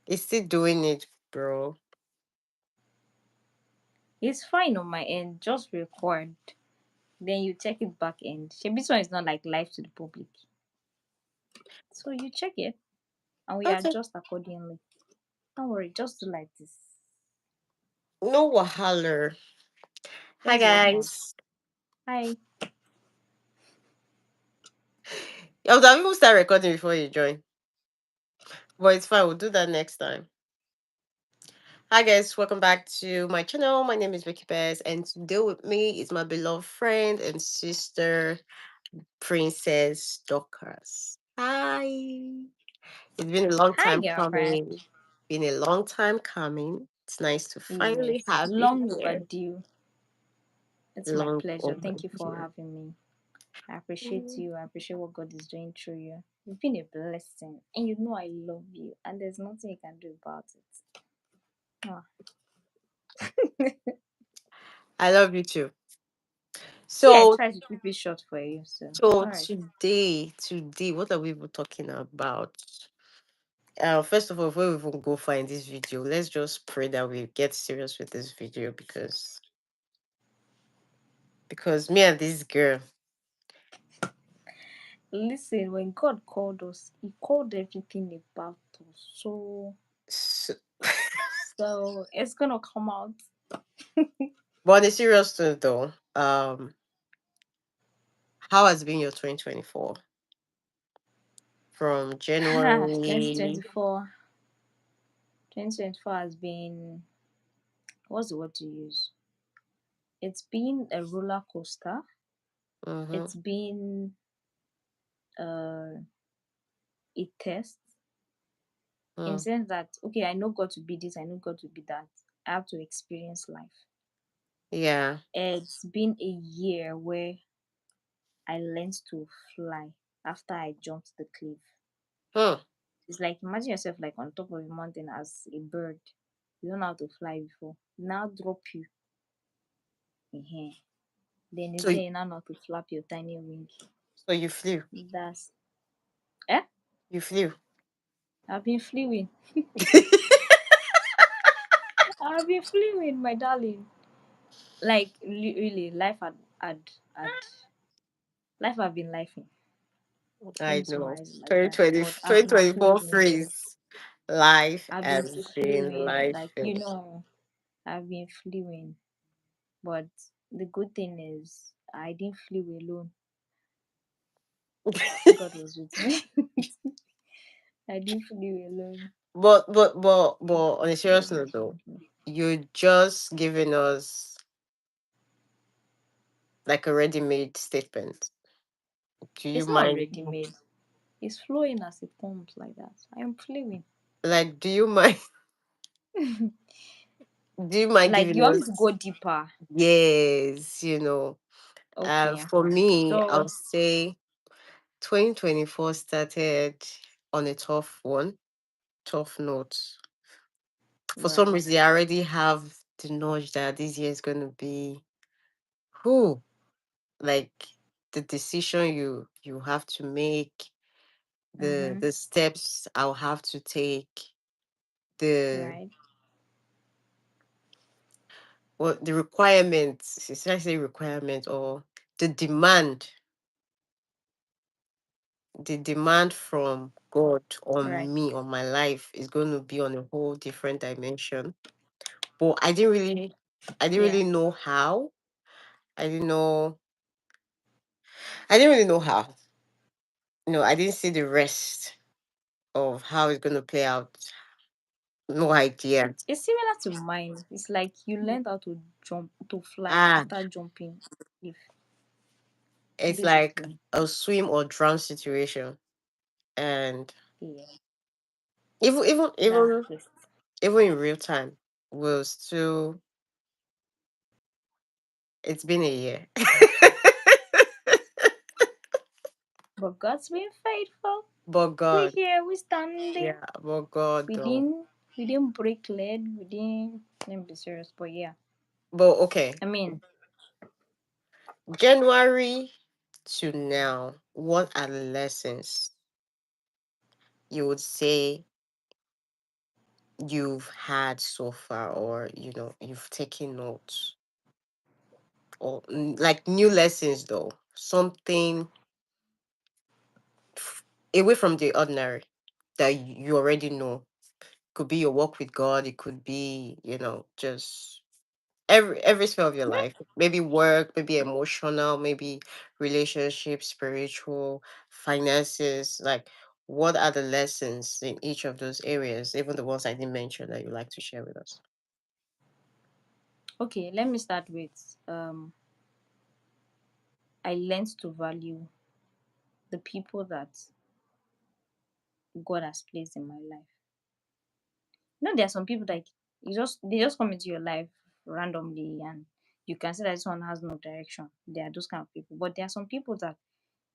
It's still doing it, bro. It's fine on my end. Just record. Then you check it back end. This one is not like live to the public. So you check it and we Okay. adjust accordingly. Don't worry, just do like this. No wahala. Hi Where's your hug? guys. Hi. I would have even start recording before you join. But it's fine, we'll do that next time. Hi guys, welcome back to my channel. My name is VickyBest, and today with me is my beloved friend and sister, Princess Dorcas. Hi. It's been a long Hi, time girlfriend. coming. Been a long time coming. It's nice to finally Yes, have you long here. overdue. It's my Long pleasure. Thank you for overdue. having me. I appreciate you. I appreciate what God is doing through you. You've been a blessing, and you know I love you, and there's nothing you can do about it. Ah. I love you too. See, I So tried to keep it short for you, so it's so alright. today, what are we even talking about? First of all, before we even go find this video, let's just pray that we get serious with this video because me and this girl, Listen, when God called us, He called everything about us. s- So it's gonna come out. but on a serious note though, how has been your 2024 from January? 2024. 2024 has been, what's the word to use? It's been a roller coaster. Mm-hmm. It's been a test in the Mm, sense that, okay, I know God to be this, I know God to be that. I have to experience life. yeah. It's been a year where I learned to fly after I jumped the cliff. Hmm. It's like imagine yourself like on top of a mountain as a bird. You don't know how to fly before. Now drop you. uh Then is So there now not to flap your tiny wing? so you flew. That's eh? You flew. I've been fluing. I've been fluing, my darling. Like really, had life have been lifing. Let me I know. summarize it like that. 2020, But I've been 2024 fluing though. phrase. Life I've been has been fluing. life. Like I've been fluing. But the good thing is I didn't flew alone. God was with me. I didn't flew alone. But on a God serious note was though, with me. you're just giving us like a ready-made statement. Do you It's not mind? ready made. It's flowing as it comes like that. I am fluing. Like, do you mind? Do you mind Like giving you want me to us? go deeper? Yes, Okay. for me, I'll So say 2024 started on a tough one, tough note. For some right. reason, I already have the knowledge that this year is going to be who, like the decision you have to make, Mm-hmm. the steps I'll have to take, the Right. what the requirements, should I say requirement or the demand, the demand from God Right. on me, on my life is going to be on a whole different dimension. But I didn't really Yeah. know how. I didn't know I didn't really know how. I didn't see the rest of how it's gonna play out. No idea. It's similar to mine. It's like you learned how to jump to fly Ah, after jumping if it's like basically. a swim or drown situation. And Yeah. even even That's even just even in real time, we'll still it's been a year. but God's been faithful. But We God, here, we standing. yeah, but God We though. didn't we didn't break leg, we didn't let me be serious, but yeah. But okay. I mean, January to now, what are the lessons you would say you've had so far, or you've taken notes, or like new lessons though, something away from the ordinary that you already know. Could be your walk with God, it could be, just every sphere of your Yeah. life. Maybe work, maybe emotional, maybe relationshiip, spiritual, finances. Like, what are the lessons in each of those areas, even the ones I didn't mention, that you like to share with us? Okay, let me start with I learned to value the people that God has placed in my life. There are some people that they just come into your life randomly, and you can see that this one has no direction. There are those kind of people. But there are some people that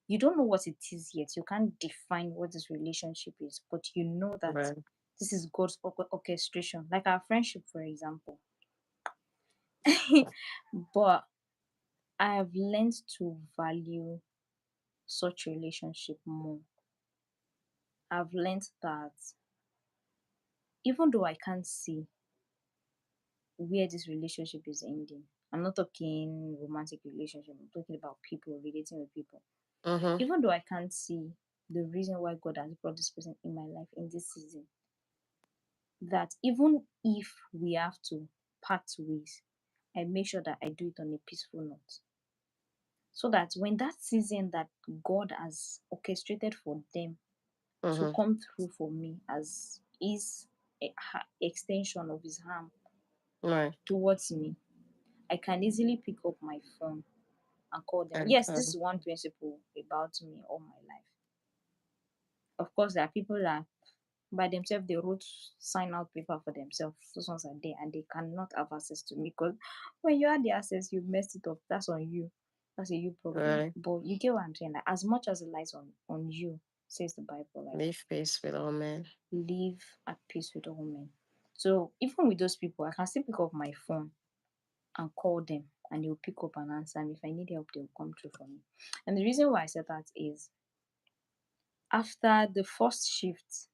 you don't know what it is yet. You can't define what this relationship is, but you know that Right. this is God's orchestration. Like our friendship, for example. But I have learned to value such relationship more. I've learned that even though I can't see where this relationship is ending, I'm not talking romantic relationship, I'm talking about people relating with people. Mm-hmm. Even though I can't see the reason why God has brought this person in my life in this season, that even if we have to part ways, I make sure that I do it on a peaceful note. So that when that season that God has orchestrated for them to Mm-hmm. come through for me as his extension of his arm Right. towards me, I can easily pick up my phone and call them. And Yes, this is one principle about me all my life. Of course, there are people that by themselves they wrote sign out paper for themselves. Those ones are there and they cannot have access to me because when you had the access, you messed it up. That's on you. That's a you problem. right. But you get what I'm saying? Like, as much as it lies on you, says the Bible, like Leave space with all men. live at peace with all men. So even with those people, I can still pick up my phone and call them and they'll pick up and answer. And if I need help, they'll come through for me. And the reason why I said that is after the first shift,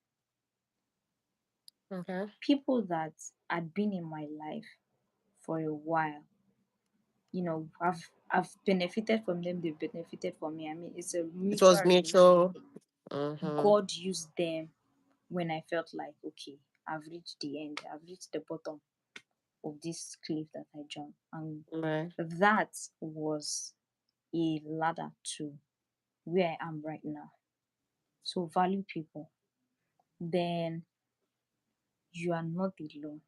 Okay. people that had been in my life for a while, I've benefited from them, they've benefited from me. I mean, it's a It mutual was relationship. mutual. Mm-hmm. God used them when I felt like, okay, I've reached the end, I've reached the bottom of this cliff that I jumped. And Right. that was a ladder to where I am right now. So value people. Then you are not alone.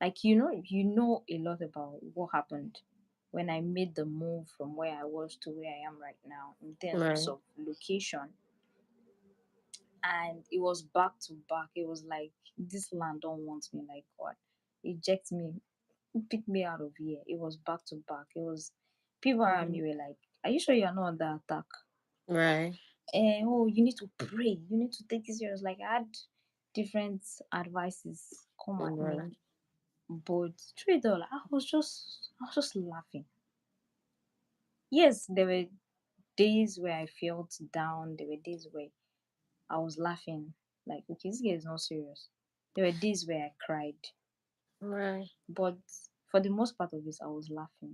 Like you know a lot about what happened when I made the move from where I was to where I am right now in terms Right. of location. And it was back to back. It was like this land don't want me, like God. Eject me, pick me out of here. It was back to back. It was people around me Mhm. were like, are you sure you're not under attack? Right. And oh, you need to pray. You need to take this serious. Like I had different advices come at me. Right. But through it all, I was just laughing. Yes, there were days where I felt down. There were days where I was laughing. Like, okay, this girl is not serious. There were days where I cried. Right. But for the most part of it, I was laughing.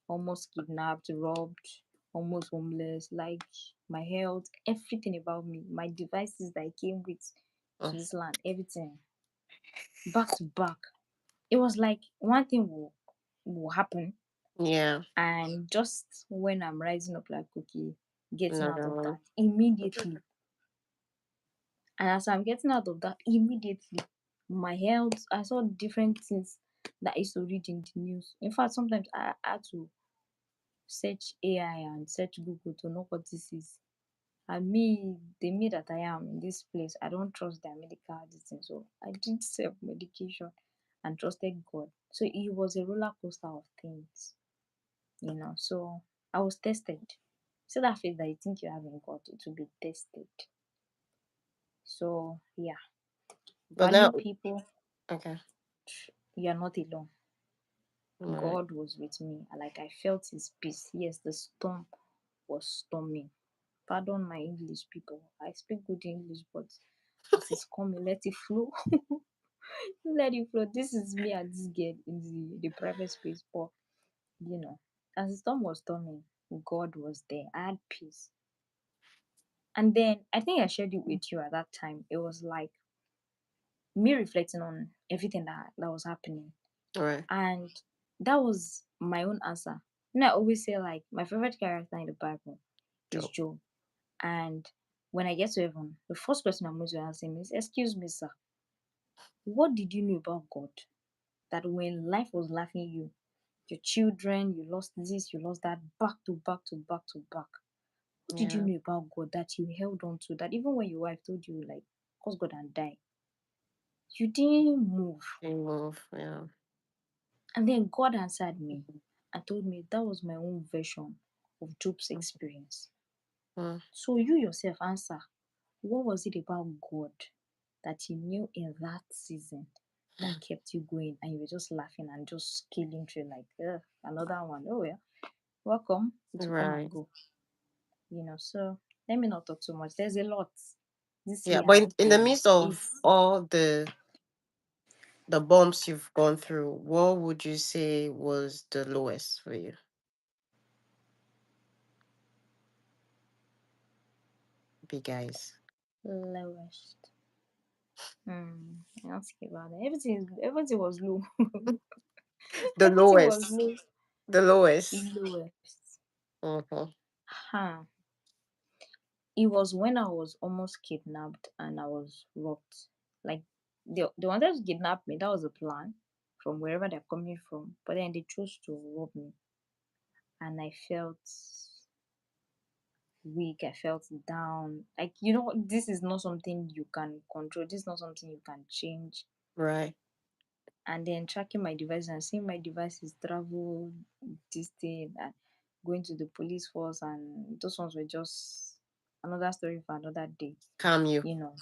Almost kidnapped, robbed, almost homeless, like my health, everything about me, my devices that I came with to Mm. this land, everything back to back. It was like one thing will happen, Yeah. and just when I'm rising up like cookie, getting out Another of that one. immediately. And as I'm getting out of that immediately, my health, I saw different things that I used to read in the news. In fact, sometimes I had to search AI and search Google to know what this is. And me, the me that I am in this place, I don't trust their medical distance. So I did self medication and trusted God. So it was a roller coaster of things. So I was tested. So that faith that you think you have in God, it will be tested. So yeah, But now, value people. okay. You are not alone. Right. God was with me. Like I felt his peace. Yes, the storm was storming. Pardon my English, people. I speak good English, but as it's coming, let it flow. Let it flow. This is me and this girl in the private space. But as the storm was storming, God was there. I had peace. And then I think I shared it with you at that time. It was like me reflecting on everything that was happening. Right. And that was my own answer. I always say like my favorite character in the Bible is Job. Job. And when I get to heaven, the first question I'm going to ask him is, "Excuse me, sir, what did you know about God? That when life was laughing you, your children, you lost this, you lost that, back to back to back to back. What did you Yeah. know about God that you held on to? That even when your wife told you, like, cause God and die, you didn't move." They move. Yeah. And then God answered me and told me that was my own version of Job's experience. Mm. So you yourself answer, what was it about God that you knew in that season that kept you going and you were just laughing and just scaling through like, "Ugh, another one. Oh, yeah, welcome. It will come and Right. go." So let me not talk too much. There's a lot. This Yeah. year But has in the been midst of it's all the bumps you've gone through, what would you say was the lowest for you? Big guys. lowest. I'll think about it. Everything was low. The Everything was lowest. low. The lowest. Lowest. Mm-hmm. Huh. It was when I was almost kidnapped and I was robbed. Like they wanted to kidnap me. That was the plan from wherever they're coming from. But then they chose to rob me, and I felt weak. I felt down. Like this is not something you can control. This is not something you can change. Right. And then tracking my device and seeing my devices travel this thing and going to the police force, and those ones were just another story for another day, Calm you. you know.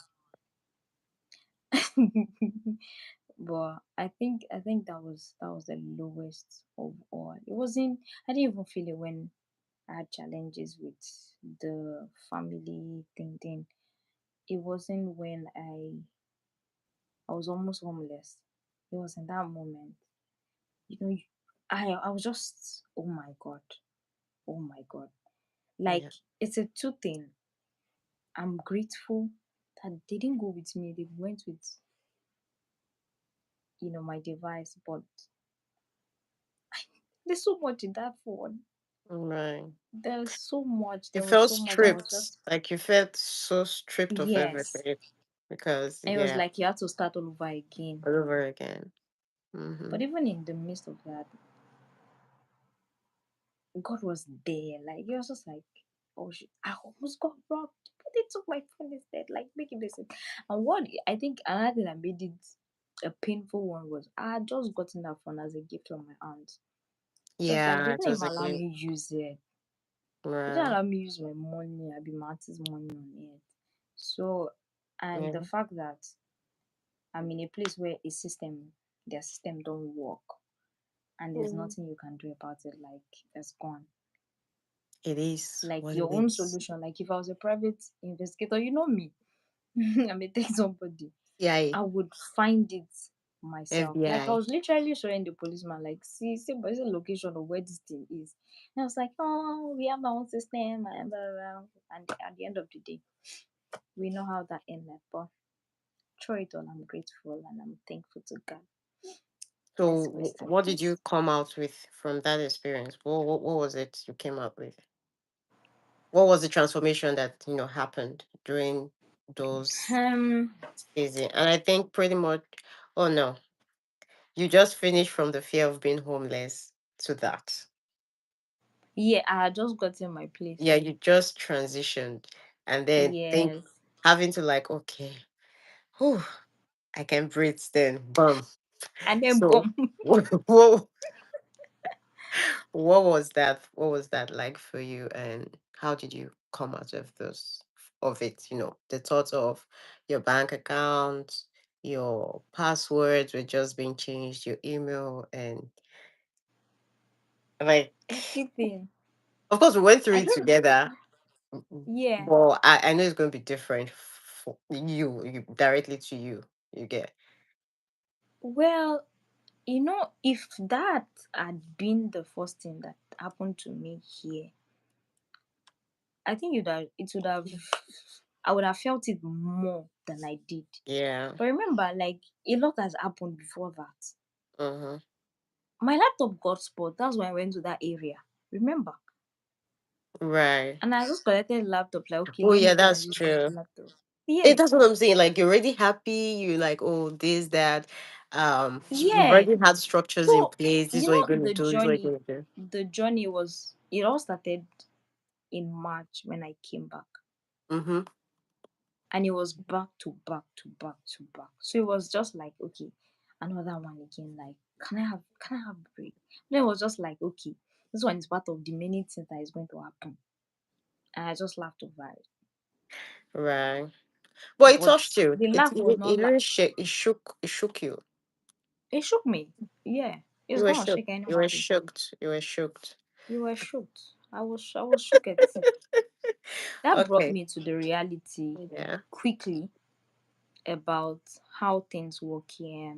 But I think that was the lowest of all. It wasn't I didn't even feel it when I had challenges with the family thing. It wasn't when I was almost homeless. It was in that moment. You know, you- I was just, oh my God, oh my God. Like, Yeah. it's a two thing. I'm grateful that they didn't go with me. They went with, my device. But there's so much in that phone. Right. There's so much. You There was felt so much. I was stripped. just, Like you felt so stripped of yes. everything because And it was yeah, like you had to start all over again. all over again. Mm-hmm. But even in the midst of that, God was there. Like, he was just like, oh shit, I almost got robbed. But they took my phone instead. Like, make it make sense. And what I think another thing that made it a painful one was I had just gotten that phone as a gift from my aunt. So it's like they Yeah, it didn't was even a allow gift. me use it. They didn't Right. allow me use my money. I be my auntie's money on it. So, and the Yeah. fact that I'm in a place where their system don't work, and there's Mhm. nothing you can do about it. Like, it's gone. It is Like what it your own is. solution. Like if I was a private investigator, you know me, I'm a tech somebody. CIA, I would find it myself. Like I FBI. was literally showing the policeman, like, see, but it's the location of where this thing is. And I was like, oh, we have our own system, and blah, blah, blah. And at the end of the day, we know how that ended. But through it all, I'm grateful and I'm thankful to God. So, Let's rest in what did you peace. come out with from that experience? What was it you came up with? What was the transformation that happened during those Um, seasons? And I think pretty much. Oh no, you just finished from the fear of being homeless to that. yeah, I had just gotten my Yeah, place. you just transitioned, and then think Yes, having to like, okay, whew, I can breathe. Then, boom. and then So, boom. what what was that? What was that like for you, and how did you come out of it? The thought of your bank account, your passwords were just being changed, your email, and like, Everything. of course, we went through I it don't. together. Yeah. But I know it's going to be different for you directly to you. You get. Well, if that had been the first thing that happened to me here, I think it would have I would have felt it more than I did. Yeah. But remember, like a lot has happened before that. Mm-hmm. My laptop got spoiled. That's when I went to that area. Remember? Right. And I just collected the laptop, like, okay, Oh let yeah, me go and that's use my true. laptop. Yeah. That's what I'm saying. Like you're already happy. You like, oh, this, that. You've Yeah. already had structures in So, place. This is what you're gonna the do. This is what you're journey, gonna do. it all started in March when I came back. Mm-hmm. And it was back to back to back to back. So it was just like, okay, another one again. Like, can I have a break? Then it was just like, okay, this one is part of the many things that is going to happen. And I just laughed over it. Right. But it But touched you. the laugh was not It like really shook. It shook you. it shook me. Yeah. It's You were gonna shook. shake You were anybody. shooked. You were shooked. You were shocked. I was shook at it. That brought Okay. me to the reality Yeah. quickly about how things work here,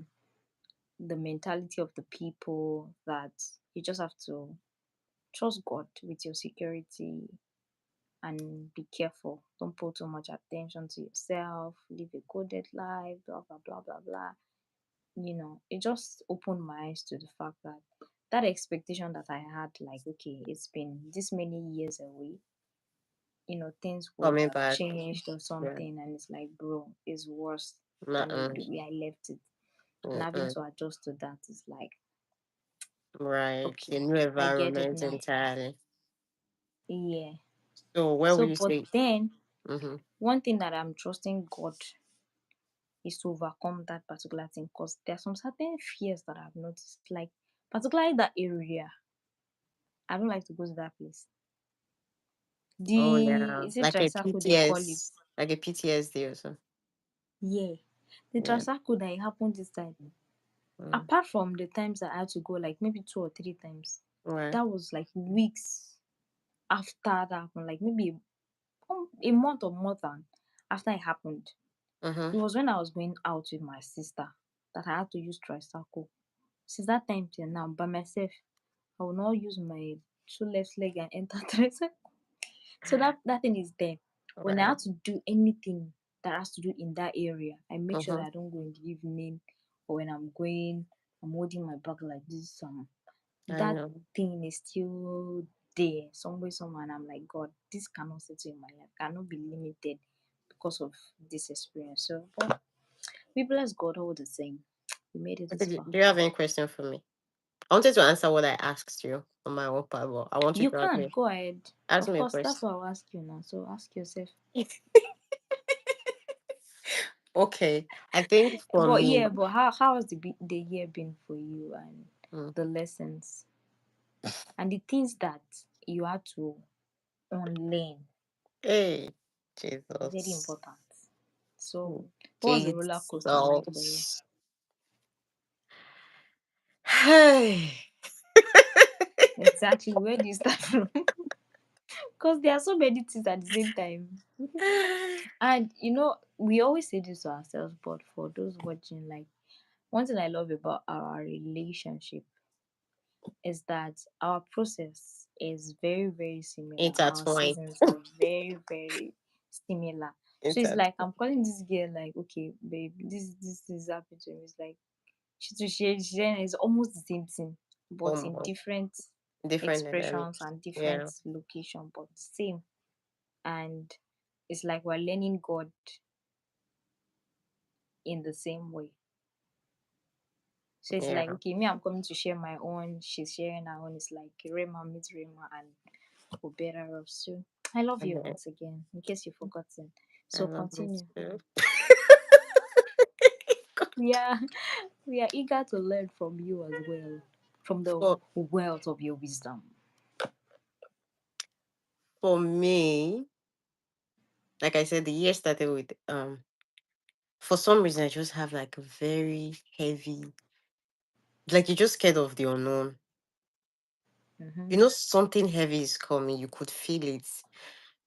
the mentality of the people, that you just have to trust God with your security and be careful. Don't put too much attention to yourself, live a coded life, blah blah blah blah blah. It just opened my eyes to the fact that that expectation that I had, like, okay, it's been this many years away, things would Coming have back. changed or Yeah. something, and it's like, bro, it's worse than Uh-uh. the way I left it. And having Uh-uh. to adjust to that is like, Right. okay, The new I get it environment now. entirely. Yeah. So where would So, you but say? then Mm-hmm. one thing that I'm trusting God is to overcome that particular thing, because there are some certain fears that I've noticed, like particularly that area. I don't like to go to that place. Oh The yeah. is it Like a tricycle they call it? PTS. Like a PTSD or so. Yeah, the Yeah. tricycle that it happened this time. Mm. Apart from the times that I had to go, like maybe 2 or 3 times, Right. that was like weeks after that happened, like maybe a month or more than after it happened. Mm-hmm. It was when I was going out with my sister that I had to use tricycle. Since that time till now, by myself, I will not use my two left leg and enter tricycle. So that thing is there. When I Right. have to do anything that has to do in that area, I make sure Mm-hmm. that I don't go in the evening, or when I'm going, I'm holding my bag like this. I That know. thing is still there somewhere, and I'm like, God, this cannot settle in my life, cannot be limited because of this experience. So, but we bless God all the same. We made it Okay, this far. do you have any question for me? I wanted to answer what I asked you on my own part, but I want you You to ask can me. go ahead. Ask Of me a course, that's question. what I'll ask you now. So ask yourself. Okay. I think for But me, yeah, but how has the year been for you, and mm, the lessons and the things that you had to unlearn? hey, Very Jesus. important. So, what was the roller coaster like for you? Jesus. Hey. Exactly. Where do you start from? Because there are so many things at the same time. And we always say this to ourselves, but for those watching, like, one thing I love about our relationship is that our process is very, very similar. Our Intertwined. seasons are very, very similar. So it's like Intertwined. I'm calling this girl, like, okay, babe, this is happening to me. It's like she is almost the same thing, but in Almost. different Different expressions dynamics. and different Yeah. location, but same. And it's like we're learning God in the same way. So it's like, Yeah. okay, me, I'm coming to share my own, she's sharing her own. It's like Rema meets Rema, and we're better off. So I love you Okay. once again, in case you've forgotten. I So love you continue. too. We are we are eager to learn from you as well, from the For, wealth of your wisdom. for me, like I said, the year started with for some reason I just have like a very heavy, like you're just scared of the unknown. Mm-hmm. You know something heavy is coming, you could feel it.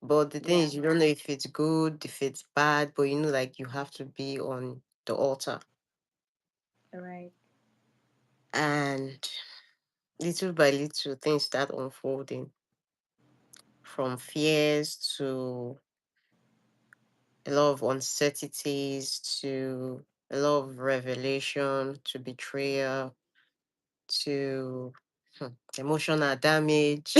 But the thing Yeah, is you don't know if it's good, if it's bad, but you know like you have to be on the altar. Right. And little by little, things start unfolding from fears to a lot of uncertainties to a lot of revelation to betrayal to hmm, emotional damage.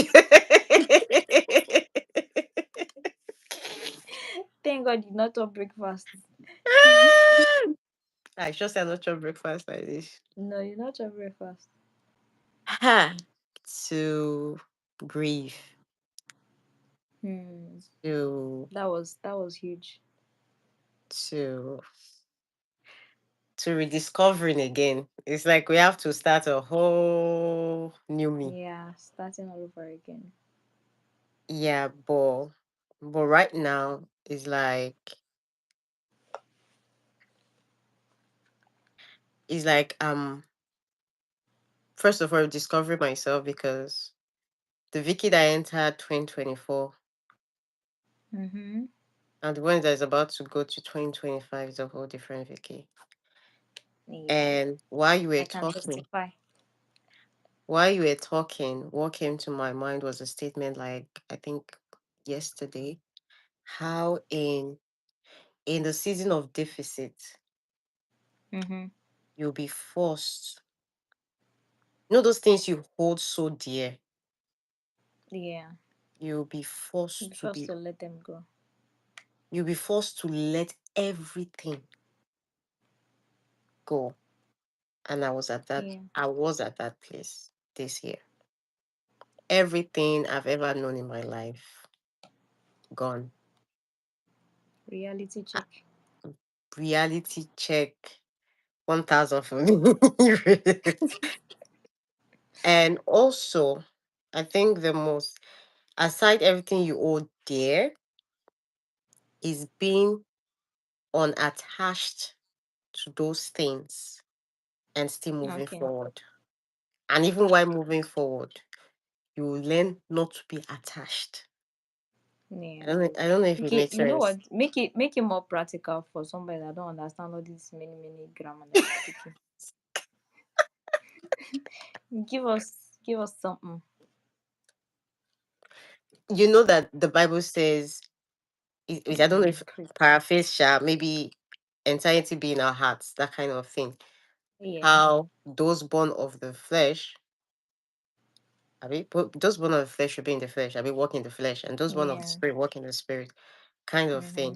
Thank God you not chop breakfast. I just said not your breakfast like this. No, you not chop breakfast. Ha! To grief, Hmm. to That was huge. to to rediscovering again. It's like we have to start a whole new me. Yeah, starting all over again. Yeah, but right now it's like first of all discovering myself because the Vicky that entered 2024 Mm-hmm. and the one that is about to go to 2025 is a whole different Vicky. Yeah, And while you were I can talking, testify. what came to my mind was a statement like I think yesterday, how in the season of deficit, Mm-hmm. you'll be forced. You know those things you hold so dear, Yeah, you'll be be forced to forced be to let them go. you'll be forced to let everything go. And Yeah, I was at that place this year. Everything I've ever known in my life gone. reality Ah, check. reality check 1000 for me. And also, I think the most, aside everything you hold dear, is being unattached to those things and still moving Okay. forward. And even while moving forward, you will learn not to be attached. Yeah. I don't know if it Okay, makes you know sense. what? Make it more practical for somebody that don't understand all these many grammar that you're speaking. Give us something. You know that the Bible says, I don't know if Great. paraphrase shall maybe entirety be in our hearts, that kind of thing. Yeah. How those born of the flesh, those born of the flesh should be in the flesh, walk in the flesh, and those born of the Yeah. spirit walk in the spirit, kind of thing. Mm-hmm.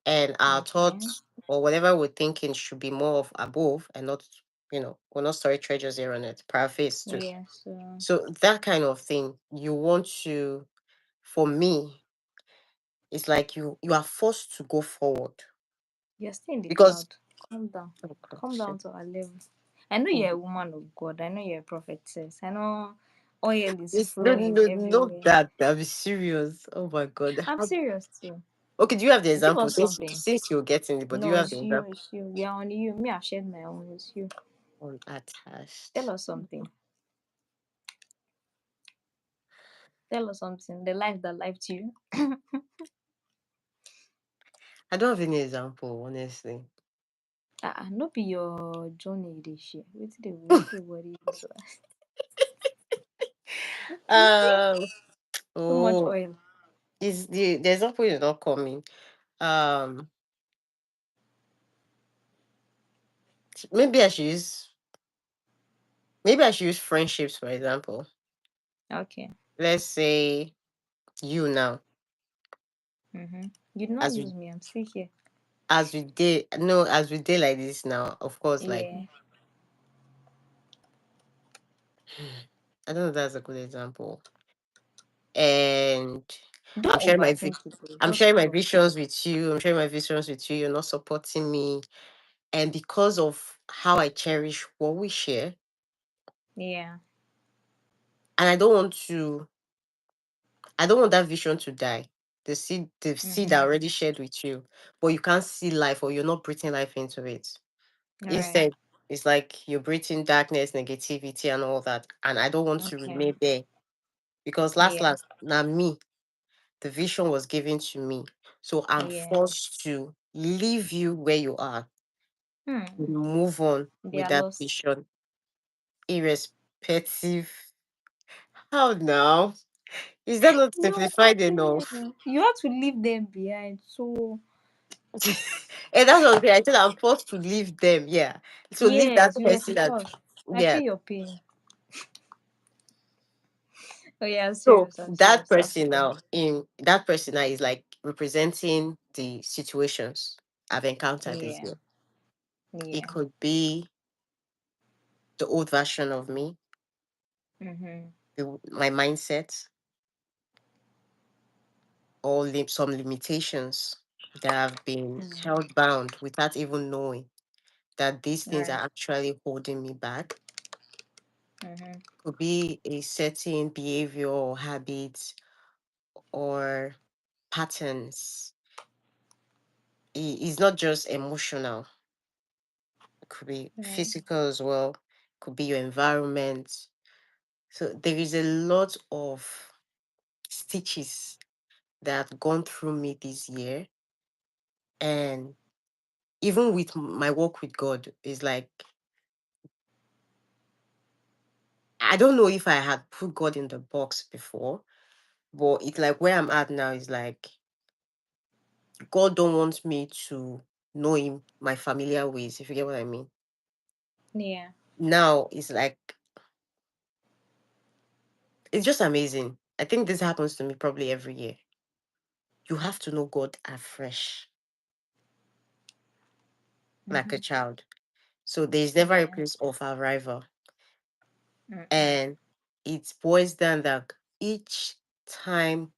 And our Okay. thoughts or whatever we're thinking should be more of above and not, we're not storing treasures here on earth. Paraphrase too. Yeah. So So that kind of thing, you want to, for me, it's like you are forced to go forward you're still in the because cloud. Calm down. oh Come gosh. down to our level. I know Mm. you're a woman of God. I know you're a prophetess. I know oil is It's no, flowing no, no, everywhere. that I'll be serious. Oh my god. I'm serious too. Okay, do you have the Give example? us something. Since you're getting it, but do you No, have the it's you. example? It's you. We are on you. Me, I've shared my own. It's you. Tell Unattached. us something. Tell us something. The life that life to you. I don't have any example, honestly. No be your journey you dey share. Wetin dey worry you so? You see, um too much oh, oil. is the example is not coming. Um maybe I should use maybe I should use friendships for example. Okay. Let's say you now, You did not as we use me. I'm still here. as we did no as we did like this now, of course, like Yeah. I don't know if that's a good example. And I'm Don't sharing overthink it though. I'm Just sharing my flow. visions with you. I'm sharing my visions with you. You're not supporting me. And because of how I cherish what we share, Yeah. and I don't want that vision to die. The seed I Mm-hmm. already shared with you, but you can't see life or you're not breathing life into it. All right. Instead, it's like you're breathing darkness, negativity, and all that. And I don't want to Okay. remain there because Yeah. last, now me, the vision was given to me. So I'm Yeah. forced to leave you where you are Hmm. move on They with are that lost. vision, irrespective. How now? Is that not No, simplified enough? you have to leave them behind. So And that's what I'm saying. I said I'm forced to leave them. Yeah. So leave that yes, you were person that, forced. I yeah. feel your pain. Oh yeah, I'm So serious. I'm that serious. Have to person go. now in that person now is like representing the situations I've encountered this Yeah, year. It yeah. could be the old version of me, Mhm. my mindset, or some limitations that have been Mhm. held bound without even knowing that these things Right. are actually holding me back. Mhm. Could be a certain behavior or habit or patterns. It's not just emotional. It could be Right. physical as well. Could be your environment. So there is a lot of stitches that have gone through me this year. And even with my work with God, is like I don't know if I had put God in the box before, but it's like where I'm at now is like God don't want me to know him my familiar ways, if you get what I mean. Yeah. Now it's like it's just amazing. I think this happens to me probably every year. You have to know God afresh, like a Mhm. child. So there's never a Yeah. place of arrival. Mm-mm. And it boils down that each time,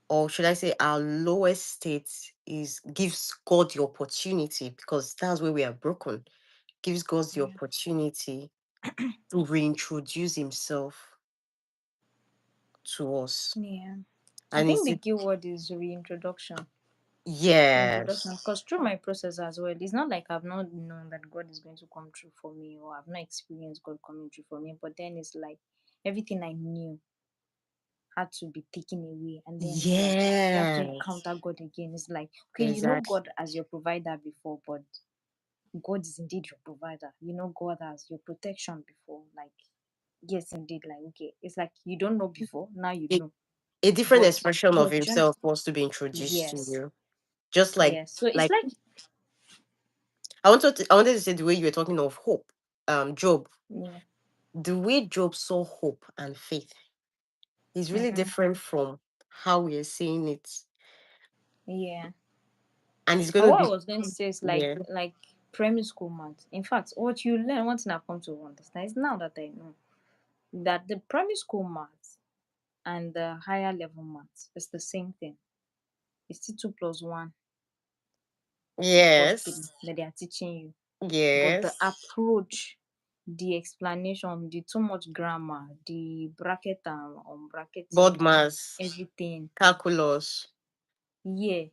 or should I say our lowest state is gives God the opportunity because that's where we are broken. Gives God the Yeah. opportunity to reintroduce himself to us. Yeah. I And think it's the key word is reintroduction. Reintroduction. yes. Because through my process as well, it's not like I've not known that God is going to come through for me or I've not experienced God coming through for me. But then it's like everything I knew had to be taken away. And then it's like you have to Yes. encounter God again. It's like, okay, you know Exactly. God as your provider before, but God is indeed your provider. You know God as your protection before. Like, yes, indeed. Like, okay, it's like you don't know before, now you A, know. a different But expression of your journey, himself wants to be introduced to yes, you. Just yes. So it's like like, I wanted to say the way you were talking of hope. Job. yeah, The way Job saw hope and faith is really mm-hmm, different from how we are seeing it. yeah. And it's And gonna what I be was going to say is yeah. like primary school math. In fact, what you learn, one thing I've come to understand is now that I know that the primary school math and the higher level math is the same thing. It's still 2 plus 1 equals three Yes. that they are teaching you. But the Yes. approach, the explanation, the too much grammar, the bracket and Board unbracketing and mass, everything, calculus. yeah,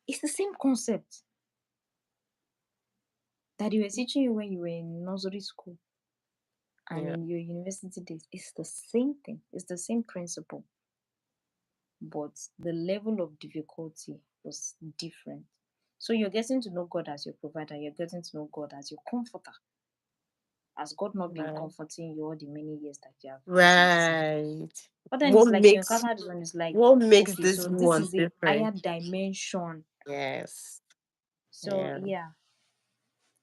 it's the same concept that they were teaching you when you were in nursery school and Yeah. in your university days. It's the same thing, it's the same principle, but the level of difficulty was different. So you're getting to know God as your provider, you're getting to know God as your comforter. Has God not been Right. comforting you all the many years that you have passed in this life? Right. But then What it's like you makes encounter this one, it's like, what makes okay, this so this one is a higher different? dimension. Yes. So Yeah. yeah,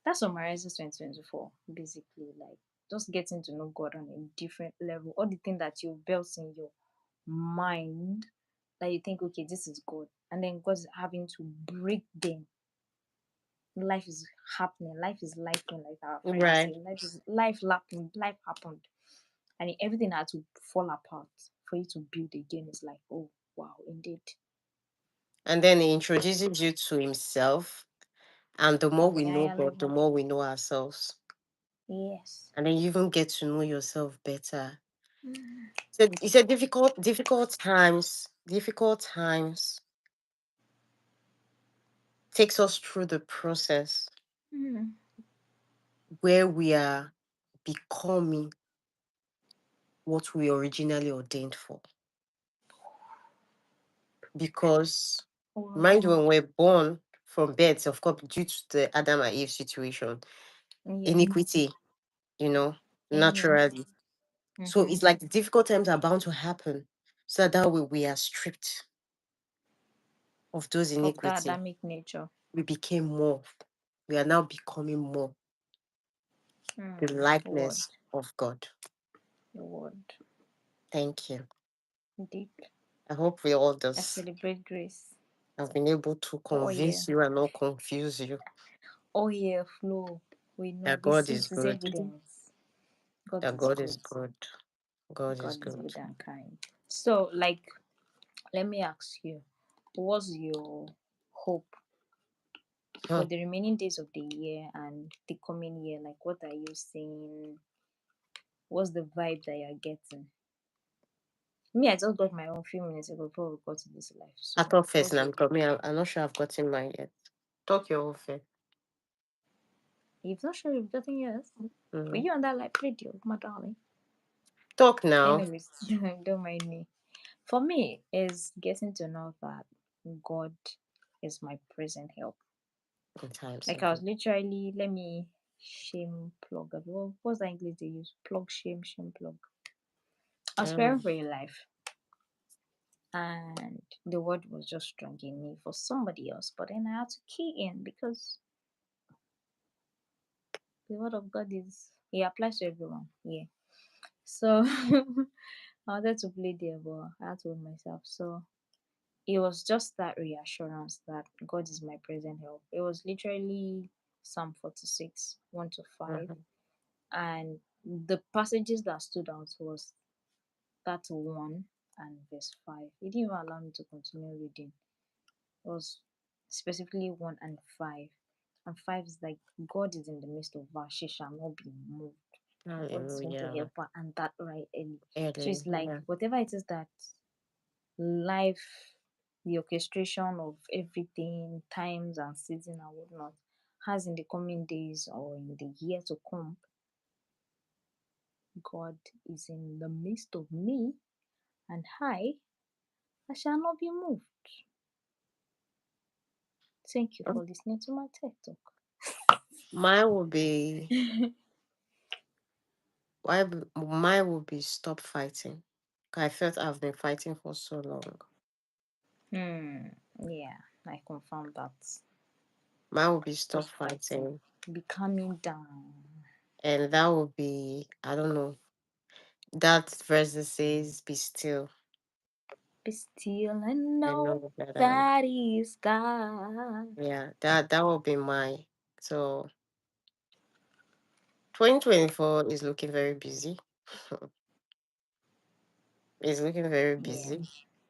that summarizes 2024 basically. Like just getting to know God on a different level. All the things that you've built in your mind that you think, okay, this is God. And then God's having to break them. Life is happening, life is lifing, like our friend is Right. saying. Life happened. And everything had to fall apart for you to build again. It's like, oh wow, indeed. And then he introduces you to himself. And the more On we a know higher God, the level. more we know ourselves. Yes. And then you even get to know yourself better. Mm. So he said difficult times takes us through the process Mm. where we are becoming what we originally ordained for. Because mind you, Wow. when we're born from birth, of course, due to the Adam and Eve situation, Yeah. iniquity, you know, Yeah. naturally. So Mm-hmm. it's like the difficult times are bound to happen. So that way we are stripped of those Of the iniquity. Adamic nature. We became more. We are now becoming more the Word. likeness of God. Word. Thank you. Deep. I hope we all I just celebrate grace. have been able to Oh yeah. convince you and not confuse you Oh yeah, flow. We know that we God see is it is good. evidence. God That is God is good. good. God is God is good. good and kind. So, like, let me ask you, what's your hope for Huh. the remaining days of the year and the coming year? Like, what are you seeing? What's the vibe that you're getting? Me, I just got my own few minutes ago before we got to this life. I So, thought first what's now your because me, I'm not sure I've gotten mine yet. Talk your own first. You've not sure you've gotten yours? Were Mhm. you on that live radio, my darling? Talk now. Anyways, don't mind me. For me, is getting to know that God is my present help. In times Like of I was literally, let me shame plug. What's the English they use? Plug, shame plug. I was oh, preparing for your life, and the word was just strong in me for somebody else. But then I had to key in because the word of God is it applies to everyone. Yeah. So I wanted to play there, but I had to hold myself. So it was just that reassurance that God is my present help. It was literally Psalm 46, 1 to 5. mhm. And the passages that stood out was that 1 and verse 5. It didn't even allow me to continue reading. It was specifically 1 and 5. And 5 is like, God is in the midst of us, she shall not be moved. And God is going to Hallelujah. help her, and that right early. So it's like, Hallelujah. whatever it is that life, the orchestration of everything, times and season and whatnot, has in the coming days or in the year to come, God is in the midst of me, and I shall not be moved. Thank you for listening to my TED talk. Mine will be mine will be stop fighting. 'Cause I felt I've been fighting for so long. Yeah, I confirm that. Mine will be stop Just fighting, fighting. be calming down. And that will be, I don't know, that verse that says, be still. Be still and I know know that that is God. yeah, that will be mine. So 2024 is looking very busy. It's looking very Yeah. busy.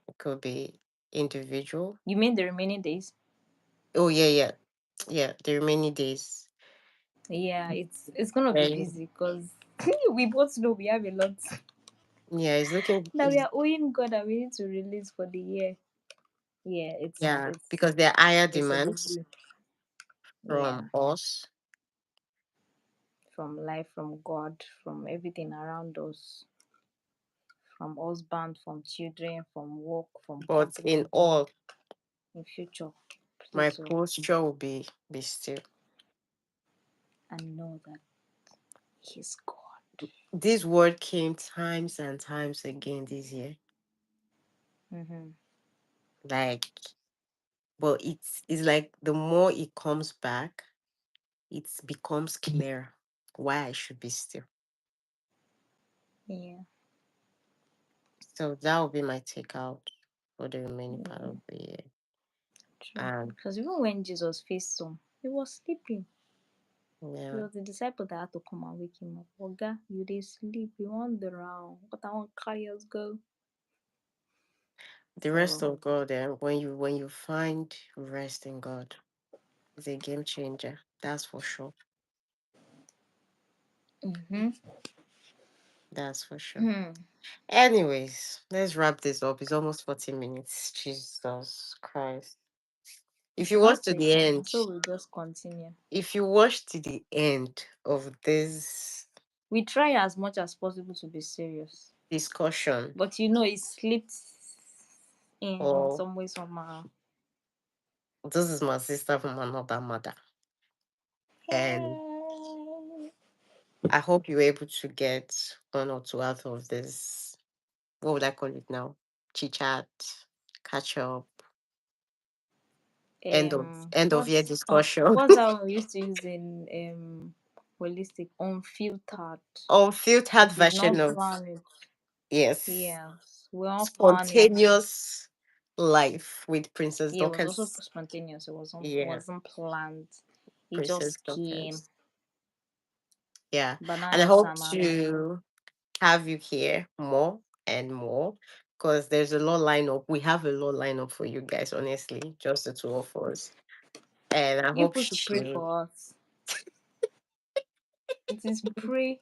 It could be individual. You mean the remaining days? Oh yeah, yeah. Yeah, the remaining days. Yeah, it's gonna be And busy because we both know we have a lot yeah, it's looking that we are owing God and we need to release for the year. Yeah, yeah, because there are higher it's demands overdue. from Yeah, us, from life, from God, from everything around us, from husband, from children, from work, from but in company, all, in future. my Please, oh, posture will be still. and know that He's God. This word came times and times again this year. Mm-hmm. Like, but it's like the more it comes back, it becomes clear why I should be still. Yeah, So that will be my takeout for the remaining part yeah, of the year. true. And Because even when Jesus faced some, he was sleeping. It yeah, was the disciple that had to come and wake him up. Oga, you dey sleep, you on the round. But I want carry us go. the rest So of God, when you find rest in God, is a game changer. That's for sure. mm-hmm. That's for sure. Hmm. Anyways, let's wrap this up. It's almost 40 minutes. Jesus Christ. If you watch to the Nothing. end, So we'll just continue. if you watch to the end of this We try as much as possible to be serious. discussion, But you know it slipped in or some way somehow. This is my sister from another mother. And Hey. I hope you were able to get one or two out of this. What would I call it now? Chit chat, catch up, end of year discussion. What's that one we used to use in holistic? Unfiltered. Unfiltered We did version not of, plan it. yes, Yes, we all plan it. spontaneous life with Princess Yeah, it was also Dorcas. spontaneous. Yeah, Wasn't planned. It Princess just came. Dorcas. Yeah. But And I now it's hope Amami. to have you here more and more because there's a lot lineup. We have a lot lineup for you guys, honestly, just the two of us. And I You hope put to pray for us. It is pray.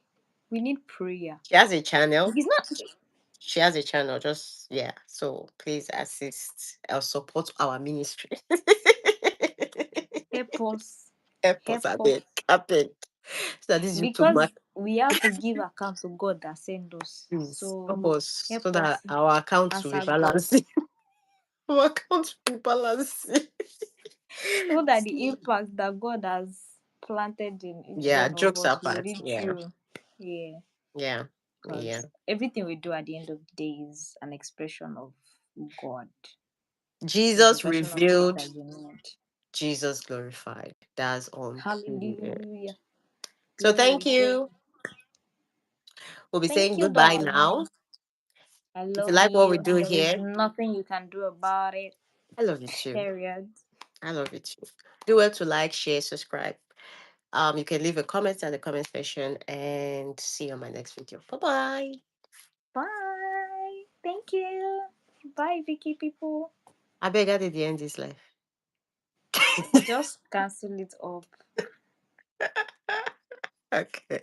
We need prayer. she has a channel. It's not She has a channel, just yeah. So please assist or support our ministry. help us. Help us Help a us. bit, a bit. So that this YouTube Because mark, we have to give account to God that sent us. please help So us so help that us our accounts will be answer God. balancing. Our accounts will be balancing. So that the impact that God has planted in each Yeah, one of jokes us will apart. read Yeah, through. Yeah. yeah, yeah. Because everything we do at the end of the day is an expression of God. Is the Jesus version of God revealed, that you need. Jesus glorified. That's on period. Hallelujah. So Glory thank to God. you. We'll be Thank saying you, goodbye now. darling. I If you love like what we you. do There is here, nothing you can do about it. I love you too. Period. I love you too. Do well to like, share, subscribe. You can leave a comment in the comment section and see you on my next video. Bye bye. Bye. Thank you. Bye, Vicky people. I beg I did the end this life. Just cancel it up. Okay.